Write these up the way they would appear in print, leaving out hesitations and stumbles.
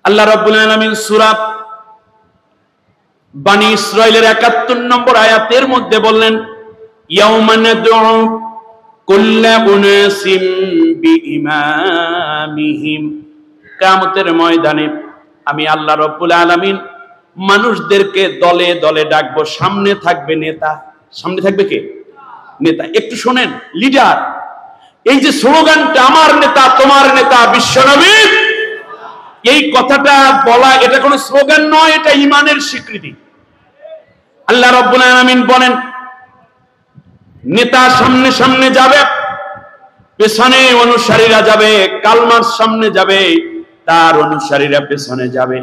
আল্লাহ রাব্বুল আলামিন সূরা বনী ইসরাঈলের ৭১ নম্বর আয়াতের মধ্যে বললেন, ইয়াউমা নাদউ কুল্লা উনাসিম বিইমামিহিম, কিয়ামতের ময়দানে আমি আল্লাহ রাব্বুল আলামিন মানুষদেরকে দলে দলে ডাকবো। সামনে থাকবে নেতা। সামনে থাকবে কে? নেতা। একটু শোনেন, লিডার। এই যে স্লোগানটা, আমার নেতা তোমার নেতা বিশ্বনবী, এই কথাটা বলা এটা কোনো স্লোগান নয়, এটা ঈমানের স্বীকৃতি। আল্লাহ রাব্বুল আলামিন বলেন, নেতা সামনে সামনে যাবে, পেছনে অনুসারীরা যাবে। কালমার সামনে যাবে, তার অনুসারীরা পেছনে যাবে।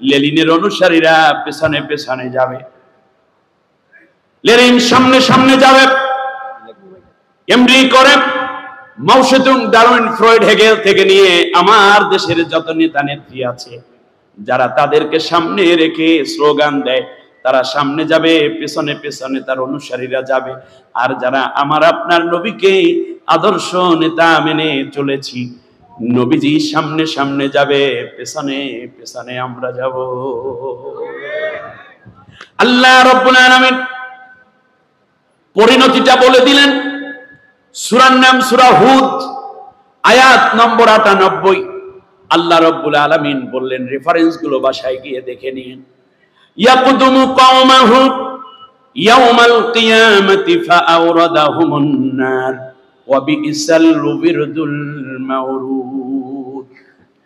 লেনিনের অনুসারীরা পেছনে পেছনে যাবে। লেনিন সামনে সামনে যাবে, এমডি করে মাও সেতুং, ডারউইন, ফ্রয়েড, হেগেল থেকে নিয়ে আমার দেশের যত নেতা নেত্রী আছে, যারা তাদেরকে সামনে রেখে স্লোগান দেয়, তারা সামনে যাবে, পেছনে পেছনে তার অনুসারীরা যাবে। আর যারা আমার আপনার নবীকে আদর্শ নেতা মেনে চলেছি, নবীজি সামনে সামনে যাবে, পেছনে পেছনে আমরা যাব। আল্লাহ রাব্বুল আলামিন পরিণতিটা বলে দিলেন। সূরার নাম সূরা হুদ, আয়াত নম্বর ৯৮। আল্লাহ রাব্বুল আলামিন বললেন, রেফারেন্স গুলো বাসায় গিয়ে দেখে নিন। ইয়াকদুমু কওমাহু ইয়াউমাল কিয়ামাতি ফাআওরাদাহুমুন নার ওয়া বিইসাল উবিরদুল মাওরুদ।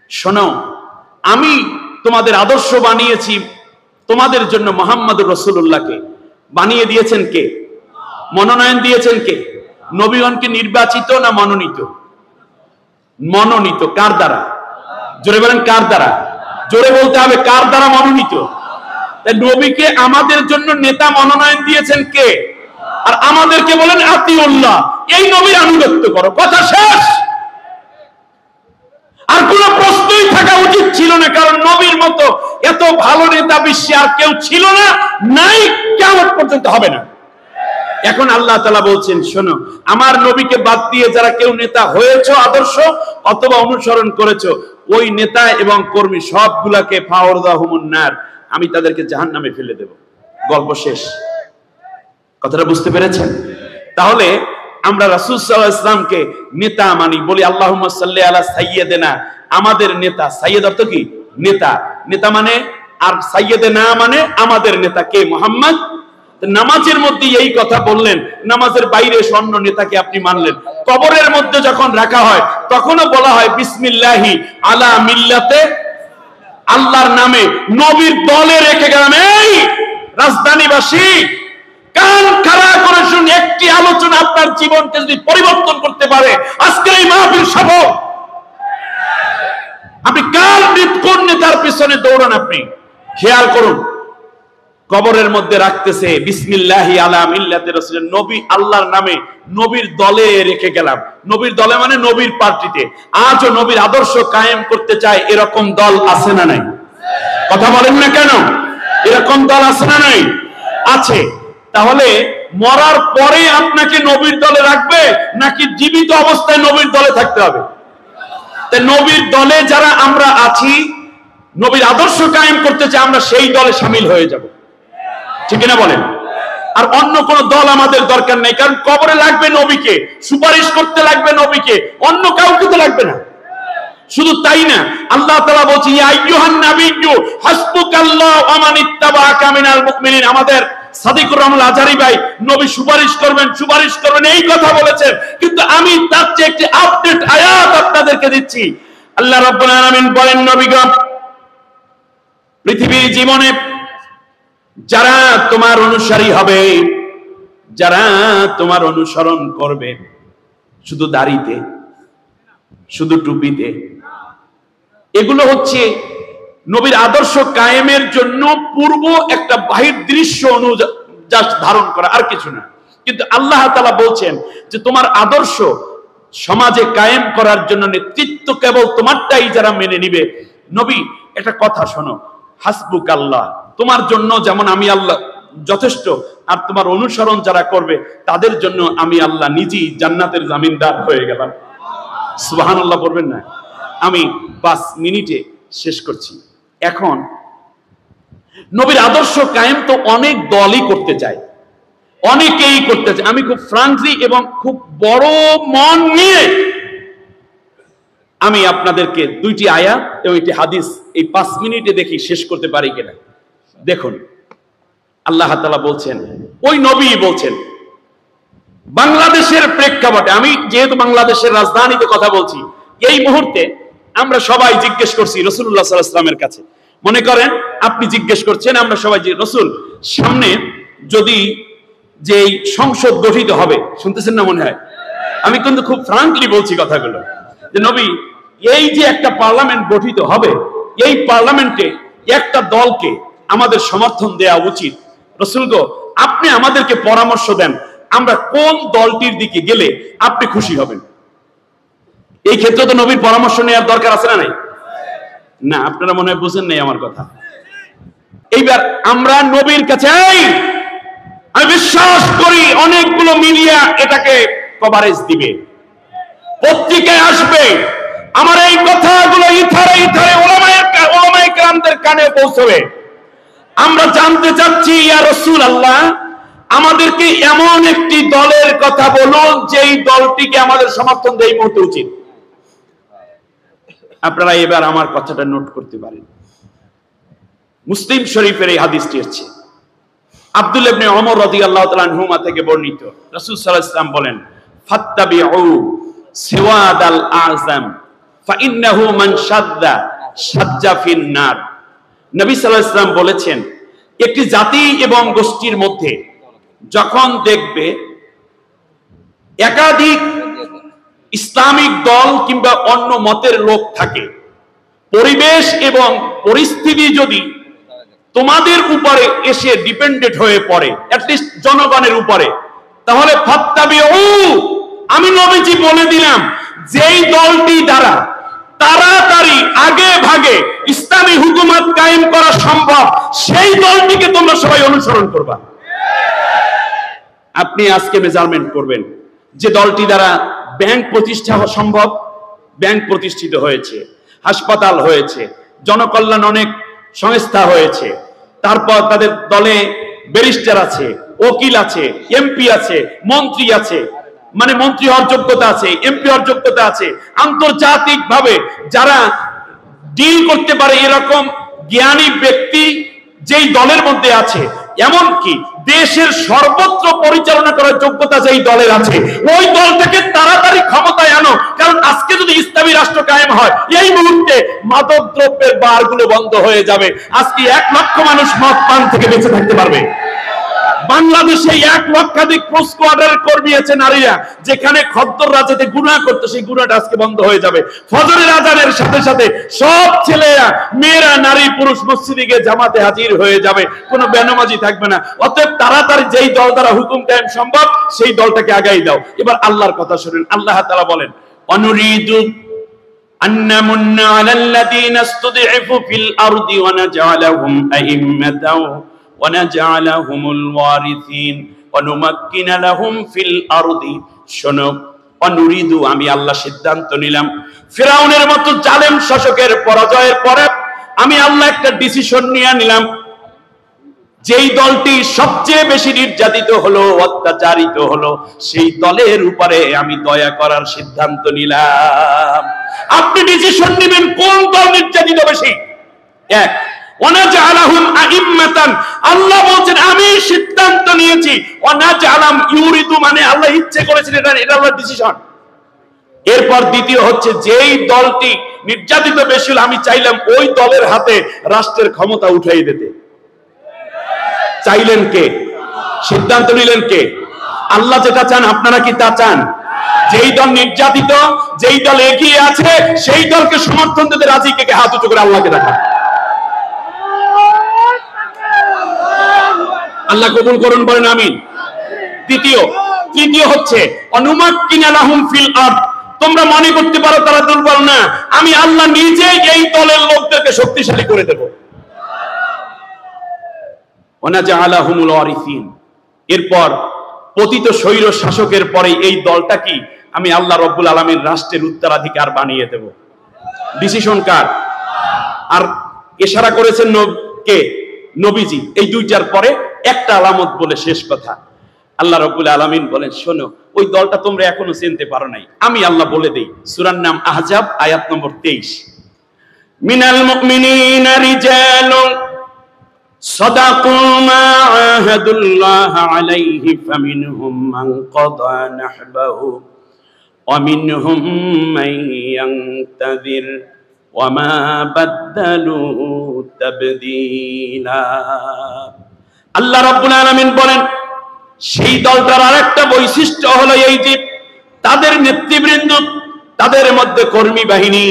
শোনো, আমি তোমাদের আদর্শ বানিয়েছি, তোমাদের জন্য মুহাম্মদুর রাসূলুল্লাহকে বানিয়ে দিয়েছেন কে? মনোনয়ন দিয়েছেন কে? নবীগণকে নির্বাচিত না মনোনীত? মনোনীত। কার দ্বারা? জোরে বলেন, কার দ্বারা? জোরে বলতে হবে, কার দ্বারা মনোনীত? তাই নবীকে আমাদের জন্য নেতা মনোনয়ন দিয়েছেন কে? আর আমাদেরকে বলেন আতিউল্লাহ, এই নবীর আনুগত্য করো। কথা শেষ। আর কোন প্রশ্নই থাকা উচিত ছিল না, কারণ নবীর মতো এত ভালো নেতা বিশ্বে আর কেউ ছিল না, নাই, কিয়ামত পর্যন্ত হবে না। এখন আল্লাহ তাআলা বলছেন, শোনো, আমার নবীকে বাদ দিয়ে যারা কেউ নেতা হয়েছে আদর্শ অথবা অনুসরণ করেছো, ওই নেতা এবং কর্মী সবগুলাকে ফাওরদাহুমুন নার, আমি তাদেরকে জাহান্নামে ফেলে দেব। গল্প শেষ। কথাটা বুঝতে পেরেছেন? তাহলে আমরা রাসূল সাল্লাল্লাহু আলাইহি ওয়াসাল্লামকে নেতা মানি, বলি আল্লাহুম্মা সাল্লি আলা সাইয়্যিদিনা, আমাদের নেতা। সাইয়্যিদ অর্থ কি? নেতা। নেতা মানে, আর সাইয়্যিদিনা মানে আমাদের নেতা কে? মুহাম্মদ। নামাজের মধ্যে এই কথা বললেন, নামাজের বাইরে অন্য নেতাকে আপনি মানলেন। কবরের মধ্যে যখন রাখা হয় তখনও বলা হয় বিসমিল্লাহি আলা মিল্লাতে, আল্লাহর নামে নবীর দলে রেখে গেলাম। এই রাজধানীবাসী, কান খাড়া করে শুন, একটি আলোচনা আপনার জীবনকে যদি পরিবর্তন করতে পারে, আজকের এই মাহফিল সফল। আপনি কার কোন নেতার পিছনে দৌড়ান, আপনি খেয়াল করুন। কবরের মধ্যে রাখতেছে বিসমিল্লাহি আলা মিল্লাতে রাসূল, নবী আল্লাহর নামে নবীর দলে রেখে গেলাম। নবীর দলে মানে নবীর পার্টিতে। আজও নবীর আদর্শ কায়েম করতে চায় এরকম দল আছে না নাই? কথা বলেন না কেন? এরকম দল আছে না নাই? আছে। তাহলে মরার পরে আপনাকে নবীর দলে রাখবে নাকি জীবিত অবস্থায় নবীর দলে থাকতে হবে? তাই নবীর দলে যারা আমরা আছি, নবীর আদর্শ কায়েম করতে চাই, আমরা সেই দলে শামিল হয়ে যাব। ঠিক না বলেন? আর অন্য কোন দল আমাদের দরকার নেই, কারণ কবরে লাগবে নবীকে, সুপারিশ করতে লাগবে নবীকে, অন্য কাউকে তো লাগবে না। শুধু তাই না, আল্লাহ তাআলা বলছেন, ইয়া আইয়ুহান নাবিয়্যু হাসবুকাল্লাহু ওয়া মান ইত্তাবাআকা মিনাল মুমিনিন। আমাদের সাদিকুর রহমান আজহারী ভাই, নবী সুপারিশ করবেন, সুপারিশ করবেন, এই কথা বলেছেন। কিন্তু আমি তার চেয়ে একটি আপডেট আয়াত আপনাদেরকে দিচ্ছি। আল্লাহ রাব্বুল আলামিন বলেন, নবীগণ, পৃথিবীর জীবনে যারা তোমার অনুসারী হবে, যারা তোমার অনুসরণ করবে, শুধু দাড়িতে, শুধু টুপিতে, এগুলো হচ্ছে নবীর আদর্শ কায়েমের জন্য পূর্ব একটা বাহির দৃশ্য ধারণ করা, আর কিছু না। কিন্তু আল্লাহ তাআলা বলছেন যে তোমার আদর্শ সমাজে কায়েম করার জন্য নেতৃত্ব কেবল তোমারটাই যারা মেনে নিবে। নবী, একটা কথা শোনো, হাসবুকাল্লাহ, তোমার জন্য যেমন আমি আল্লাহ যথেষ্ট, আর তোমার অনুসরণ যারা করবে তাদের জন্য আমি আল্লাহ নিজেই জান্নাতের জামিনদার হয়ে গেলাম। সুবহানাল্লাহ বলবেন না? আমি 5 মিনিটে শেষ করছি। এখন নবীর আদর্শ কায়েম তো অনেক দলই করতে চায়, অনেকেই করতে চায়। আমি খুব ফ্রাঙ্কলি এবং খুব বড় মন নিয়ে আমি আপনাদেরকে দুইটি আয়াত এবং একটি হাদিস এই 5 মিনিটে দেখি শেষ করতে পারি কিনা। দেখুন, আল্লাহ তাআলা বলছেন, ওই নবী বলছেন বাংলাদেশের প্রেক্ষাপটে, আমি যেহেতু বাংলাদেশের রাজধানীতে কথা বলছি, এই মুহূর্তে আমরা সবাই জিজ্ঞেস করছি রাসূলুল্লাহ সাল্লাল্লাহু আলাইহি ওয়াসাল্লামের কাছে। মনে করেন আপনি জিজ্ঞেস করছেন, আমরা সবাই যে রাসূল সামনে যদি যে সংসদ গঠিত হবে, শুনতেছেন না মনে হয়? আমি কিন্তু খুব ফ্রাঙ্কলি বলছি কথাগুলো, যে নবী এই যে একটা পার্লামেন্ট গঠিত হবে, এই পার্লামেন্টে একটা দলকে আমাদের সমর্থন দেওয়া উচিত। রাসূল গো, আপনি আমাদেরকে পরামর্শ দেন, আমরা কোন দলটির দিকে গেলে আপনি খুশি হবেন? এই ক্ষেত্রে তো নবীর পরামর্শ নেওয়ার দরকার আছে না নাই? না, আপনারা মনে হয় বুঝেন নাই আমার কথা। এইবার আমরা নবীর কাছে, আমি বিশ্বাস করি অনেকগুলো মিডিয়া এটাকে কভারেজ দিবে, পত্রিকায় আসবে, আমার এই কথাগুলো ইথারে ইথারে ওলামায়ে কেরামদের কানে পৌঁছবে। আমরা জানতে চাচ্ছি, ইয়া রাসূলুল্লাহ, আমাদেরকে এমন একটি দলের কথা বলুন যেই দলটিকে আমাদের সমর্থন দেয় এই মুহূর্তে উচিত। আপনারা এবার আমার কথাটা নোট করতে পারেন। মুসলিম শরীফের এই হাদিসটি হচ্ছে আব্দুল্লাহ ইবনে ওমর রাদিয়াল্লাহু তাআলা আনহুমা থেকে বর্ণিত। রাসূল সাল্লাল্লাহু আলাইহি ওয়াসাল্লাম বলেন, ফাত্তাবিউ সিওয়াদাল আযম ফাইন্নাহু মান শাদ্দা শাজ্জা ফিন নার। নবী সাল্লাল্লাহু আলাইহি ওয়াসাল্লাম বলেছেন, একটি জাতি এবং গোষ্ঠীর মধ্যে যখন দেখবে একাধিক ইসলামিক দল কিংবা অন্য মতের লোক থাকে, পরিবেশ এবং পরিস্থিতি যদি তোমাদের উপরে এসে ডিপেন্ডেন্ট হয়ে পড়ে, অ্যাটলিস্ট জনগণের উপরে, তাহলে ফাত্তাবিউ, আমি নবীজি বলে দিলাম, যেই দলটি দ্বারা তাড়াতাড়ি আগে ভাগে ইসলামী হুকুমত কায়েম করা সম্ভব, সেই দলটিকে তোমরা সবাই অনুসরণ করবা। আপনি আজকে মেজারমেন্ট করবেন যে দলটি দ্বারা ব্যাংক প্রতিষ্ঠা সম্ভব, ব্যাংক প্রতিষ্ঠিত হয়েছে, হাসপাতাল হয়েছে, জনকল্যাণ অনেক সংস্থা হয়েছে, তারপর তাদের দলে ব্যারিস্টার আছে, উকিল আছে, এমপি আছে, মন্ত্রী আছে, মানে মন্ত্রী হওয়ার যোগ্যতা আছে, এমপি হওয়ার যোগ্যতা আছে, আন্তর্জাতিক ভাবে যারা ডিল করতে পারে এরকম জ্ঞানী ব্যক্তি যেই দলের মধ্যে আছে, এমনকি দেশের সর্বত্র পরিচালনা করার যোগ্যতা যেই দলের আছে, ওই দলটাকে তাড়াতাড়ি ক্ষমতায় আনো। কারণ আজকে যদি ইসলামী রাষ্ট্র কায়েম হয়, এই মুহূর্তে মাদক দ্রব্যের বারগুলো বন্ধ হয়ে যাবে। আজকে 1 লক্ষ মানুষ মদ পান থেকে বেঁচে থাকতে পারবে। বাংলাদেশে 1 লক্ষাধিক পোস্টকোয়ার্টার কর্মী আছে নারীরা, যেখানে খদ্দর রাজাতে গুনাহ করতো, সেই গুনাহটা আজকে বন্ধ হয়ে যাবে। ফজরের আজানের সাথে সাথে সব ছেলেরা, মেয়েরা, নারী পুরুষ মসজিদে গিয়ে জামাতে হাজির হয়ে যাবে, কোনো বেনামাজি থাকবে না। অতএব তাড়াতাড়ি যেই দল দ্বারা হুকুম কায়েম সম্ভব, সেই দলটাকে আগাই দাও। এবার আল্লাহর কথা শুনুন। আল্লাহ তাআলা বলেন, অনুরিদু আন্নামুন্না আলাল্লাযীনা ইসতুদঈফু ফিল আরদি ওয়া নাজআলাহুম আইম্মাতাও ونجعلهم الوارثين ونمكن لهم في الارض শোনো, অনুরিদু, আমি আল্লাহ সিদ্ধান্ত নিলাম, ফিরাউনের মতো জালেম শাসকের পরাজয়ের পরে আমি আল্লাহ একটা ডিসিশন নিয়ে নিলাম, যেই দলটি সবচেয়ে বেশি নির্যাতিত হলো, অত্যাচারিত হলো, সেই দলের উপরে আমি দয়া করার সিদ্ধান্ত নিলাম। আপনি ডিসিশন নেবেন কোন দল নির্যাতিত বেশি। এক, ওয়ানাজআলাহুম আইম্মাতান, আল্লাহ বলেন আমি সিদ্ধান্ত নিয়েছি। ওয়ানাজআলাম ইউরিদু, মানে আল্লাহ ইচ্ছে করেছেন, এটা আল্লাহর ডিসিশন। এরপর দ্বিতীয় হচ্ছে, যেই দলটি নির্যাতিত বেশি হলো, আমি চাইলাম ওই দলের হাতে রাষ্ট্রের ক্ষমতা উঠাই দিতে। চাইলেন কে? সিদ্ধান্ত নিলেন কে? আল্লাহ যেটা চান, আপনারা কি তা চান? যেই দল নির্যাতিত, যেই দল এগিয়ে আছে, সেই দলকে সমর্থন দিতে রাজি কে? হাত উঁচু করে আল্লাহকে দেখা। আল্লাহ কবুল করুন, বলেন আমিন। তৃতীয় হচ্ছে অনুমাক্কিনা লাহুম ফিল আরদ, তোমরা মনে করতে পারো তারা দুর্বল না, আমি আল্লাহ নিজেই এই দলের লোকদেরকে শক্তিশালী করে দেব। ওয়ানাজআলাহুমুল ওয়ারিসিন, এরপর পতিত স্বৈর শাসকের পরে এই দলটা কি আমি আল্লাহ রব্বুল আলামিন রাষ্ট্রের উত্তরাধিকার বানিয়ে দেব। ডিসিশন কার? আর ইশারা করেছেন কে? নবীজি। এই দুইটার পরে একটা আলামত বলে শেষ কথা। আল্লাহ রাব্বুল আলামিন বলেন, শোনো, ওই দলটা তোমরা এখনো চিনতে পারো নাই, আমি আল্লাহ বলে দেই। সূরার নাম আহজাব, আয়াত নম্বর 23। মিনাল মুমিনিনা রিজালুন সাদাকু মা আহাদুল্লাহ আলাইহি ফামিনহুম মান কাদা নাহবাহু ওয়া মিনহুম মান ইয়ানতাযির ওয়া মা বাদদালু তাবদীলা। আল্লাহ রাব্বুল আলামিন বলেন, সেই দলটার আরেকটা বৈশিষ্ট্য হলো এই যে তাদের নেতৃবৃন্দ, তাদের মধ্যে কর্মী বাহিনী,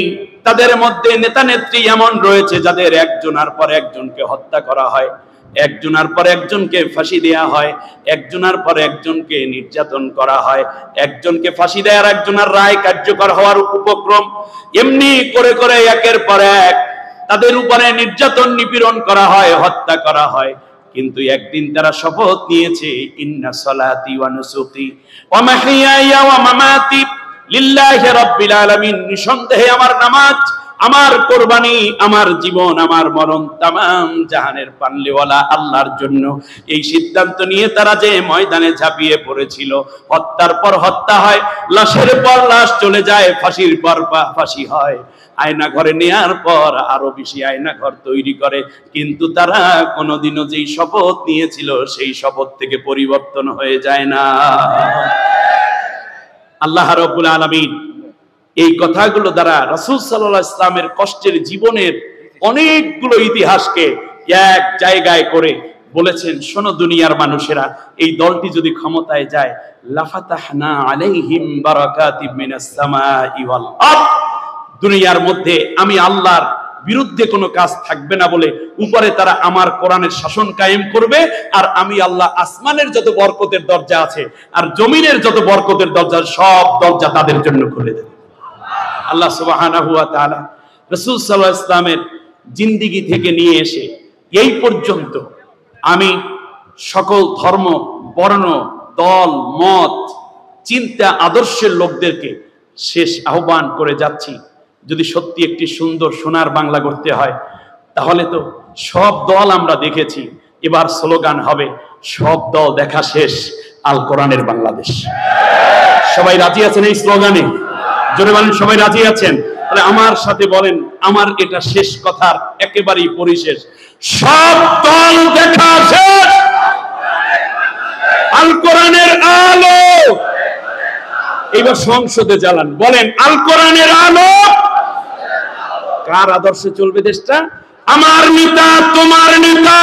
তাদের মধ্যে নেতা নেত্রী এমন রয়েছে যাদের একজনের পর একজনকে হত্যা করা হয়, একজনের পর একজনকে ফাঁসি দেয়া হয়, একজনের পর একজনকে নির্যাতন করা হয়, একজনকে ফাঁসি দেওয়ার একজনের রায় কার্যকর হওয়ার উপক্রম, এমনি করে করে একের পর এক তাদের উপরে নির্যাতন নিপীড়ন করা হয়, হত্যা করা হয়। কিন্তু একদিন তারা শপথ নিয়েছে, ইন্না সালাতি ওয়া নুসুকি ওয়া মাহইয়ায়া ওয়া মামাতি লিল্লাহি রাব্বিল আলামিন, নিঃসন্দেহে আমার নামাজ, আমার কুরবানি, আমার জীবন, আমার মরণ তামাম জাহানের পানলেওয়ালা আল্লাহর জন্য। এই সিদ্ধান্ত নিয়ে তারা যে ময়দানে ঝাঁপিয়ে পড়েছিল, হত্যার পর হত্যা হয়, লাশের পর লাশ চলে যায়, ফাঁসির পর ফাঁসি হয়, আয়না ঘরে নেয়ার পর আরো বেশি আয়না ঘর তৈরি করে, কিন্তু তারা কোনোদিনও যেই শপথ নিয়েছিল সেই শপথ থেকে পরিবর্তন হয়ে যায় না। আল্লাহ রাব্বুল আলামিন এই কথাগুলো দ্বারা রাসূল সাল্লাল্লাহু আলাইহি ওয়াসাল্লামের কষ্টের জীবনের অনেকগুলো ইতিহাসকে এক জায়গায় করে বলেছেন, শোনো দুনিয়ার মানুষেরা, এই দলটি যদি ক্ষমতায় যায়, লাফাতাহনা আলাইহিম বারাকাতিম মিনাস সামাই ওয়াল আরদ, দুনিয়ার মধ্যে আমি আল্লাহর বিরুদ্ধে কোনো কাজ থাকবে না বলে উপরে তারা আমার কোরআনের শাসন কায়েম করবে, আর আমি আল্লাহ আসমানের যত বরকতের দরজা আছে আর জমিনের যত বরকতের দরজা, সব দরজা তাদের জন্য খুলে দেবে। আল্লাহ সুবহানাহু ওয়া তাআলা রাসূল সাল্লাল্লাহু আলাইহি ওয়াসাল্লামের জিন্দেগি থেকে নিয়ে এসে এই পর্যন্ত আমি সকল ধর্ম, বর্ণ, দল, মত, চিন্তা, আদর্শের লোকদেরকে শেষ আহ্বান করে যাচ্ছি, যদি সত্যি একটি সুন্দর সোনার বাংলা করতে হয়, তাহলে তো সব দল আমরা দেখেছি, এবার স্লোগান হবে, সব দল দেখা শেষ, আল কোরআনের বাংলাদেশ। সবাই রাজি আছেন এই স্লোগানে? জোরে বলেন, সবাই রাজি আছেন? তাহলে আমার সাথে বলেন, আমার এটা শেষ কথার একেবারেই পরিশেষ, সব দল দেখা শেষ, আল কোরআনের আলো। এবার সংসদে জ্বালান, বলেন আল কোরআনের আলো। কার আদর্শে চলবে দেশটা? আমার নেতা, তোমার নেতা।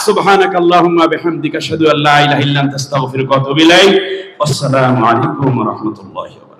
সুবহানাক আল্লাহুম্মা বিহামদিকা আশহাদু আল্লা ইলাহা ইল্লা আনতা আস্তাগফিরুকা ওয়া আতুবু ইলাইক। আসসালামু আলাইকুম ওয়া রাহমাতুল্লাহি ওয়া বারাকাতুহু।